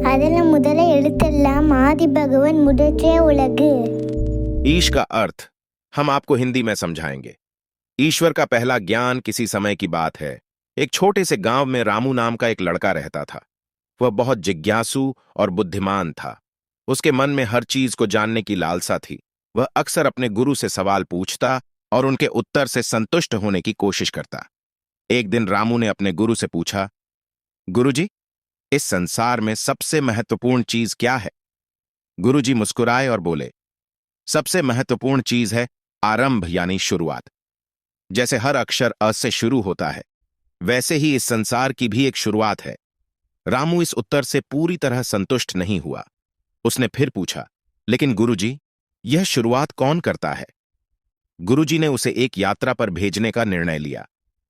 அதில் முதல எழுத்தெல்லாம் ஆதி भगवान முதற்றே உலகு। ईश का अर्थ हम आपको हिंदी में समझाएंगे। ईश्वर का पहला ज्ञान किसी समय की बात है। एक छोटे से गांव में रामू नाम का एक लड़का रहता था। वह बहुत जिज्ञासु और बुद्धिमान था। उसके मन में हर चीज को जानने की लालसा थी। वह अक्सर अपने गुरु से सवाल पूछता और उनके उत्तर से संतुष्ट होने की कोशिश करता। एक दिन रामू ने अपने गुरु से पूछा, गुरुजी, इस संसार में सबसे महत्वपूर्ण चीज क्या है? गुरुजी मुस्कुराए और बोले, सबसे महत्वपूर्ण चीज है आरंभ यानी शुरुआत। जैसे हर अक्षर अ से शुरू होता है, वैसे ही इस संसार की भी एक शुरुआत है। रामू इस उत्तर से पूरी तरह संतुष्ट नहीं हुआ। उसने फिर पूछा, लेकिन गुरुजी, यह शुरुआत कौन करता है? गुरुजी ने उसे एक यात्रा पर भेजने का निर्णय लिया।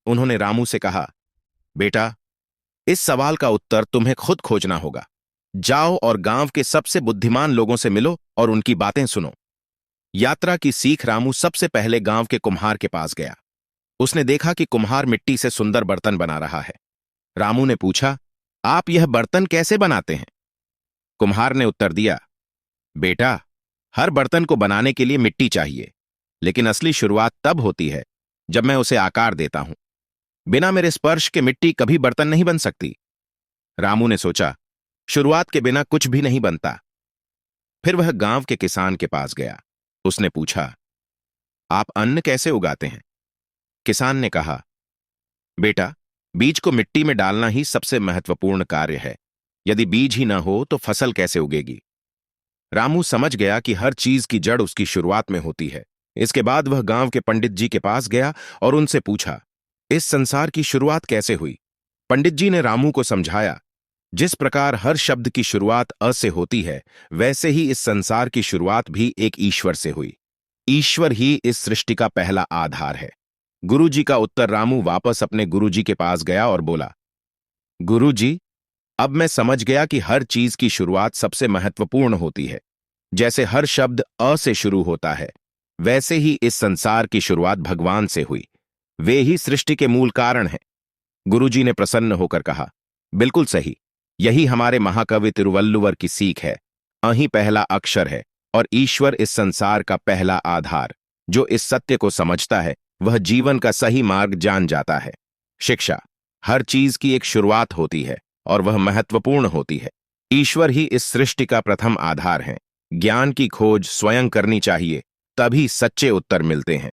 उन्होंने रामू से कहा, बेटा, इस सवाल का उत्तर तुम्हें खुद खोजना होगा। जाओ और गांव के सबसे बुद्धिमान लोगों से मिलो और उनकी बातें सुनो। यात्रा की सीख रामू सबसे पहले गांव के कुम्हार के पास गया। उसने देखा कि कुम्हार मिट्टी से सुंदर बर्तन बना रहा है। रामू ने पूछा, आप यह बर्तन कैसे बनाते हैं? कुम्हार ने उत्तर दिया, बेटा, हर बर्तन को बनाने के लिए मिट्टी चाहिए, लेकिन असली शुरुआत तब होती है जब मैं उसे आकार देता हूं। बिना मेरे स्पर्श के मिट्टी कभी बर्तन नहीं बन सकती। रामू ने सोचा, शुरुआत के बिना कुछ भी नहीं बनता। फिर वह गांव के किसान के पास गया। उसने पूछा, आप अन्न कैसे उगाते हैं? किसान ने कहा, बेटा, बीज को मिट्टी में डालना ही सबसे महत्वपूर्ण कार्य है। यदि बीज ही न हो तो फसल कैसे उगेगी? रामू समझ गया कि हर चीज की जड़ उसकी शुरुआत में होती है। इसके बाद वह गांव के पंडित जी के पास गया और उनसे पूछा, इस संसार की शुरुआत कैसे हुई? पंडित जी ने रामू को समझाया, जिस प्रकार हर शब्द की शुरुआत अ से होती है, वैसे ही इस संसार की शुरुआत भी एक ईश्वर से हुई। ईश्वर ही इस सृष्टि का पहला आधार है। गुरुजी का उत्तर रामू वापस अपने गुरुजी के पास गया और बोला, गुरुजी, अब मैं समझ गया कि हर चीज की शुरुआत सबसे महत्वपूर्ण होती है। जैसे हर शब्द अ से शुरू होता है, वैसे ही इस संसार की शुरुआत भगवान से हुई। वे ही सृष्टि के मूल कारण हैं। गुरुजी ने प्रसन्न होकर कहा, बिल्कुल सही। यही हमारे महाकवि तिरुवल्लुवर की सीख है। अहीं पहला अक्षर है और ईश्वर इस संसार का पहला आधार। जो इस सत्य को समझता है, वह जीवन का सही मार्ग जान जाता है। शिक्षा, हर चीज की एक शुरुआत होती है और वह महत्वपूर्ण होती है। ईश्वर ही इस सृष्टि का प्रथम आधार है। ज्ञान की खोज स्वयं करनी चाहिए, तभी सच्चे उत्तर मिलते हैं।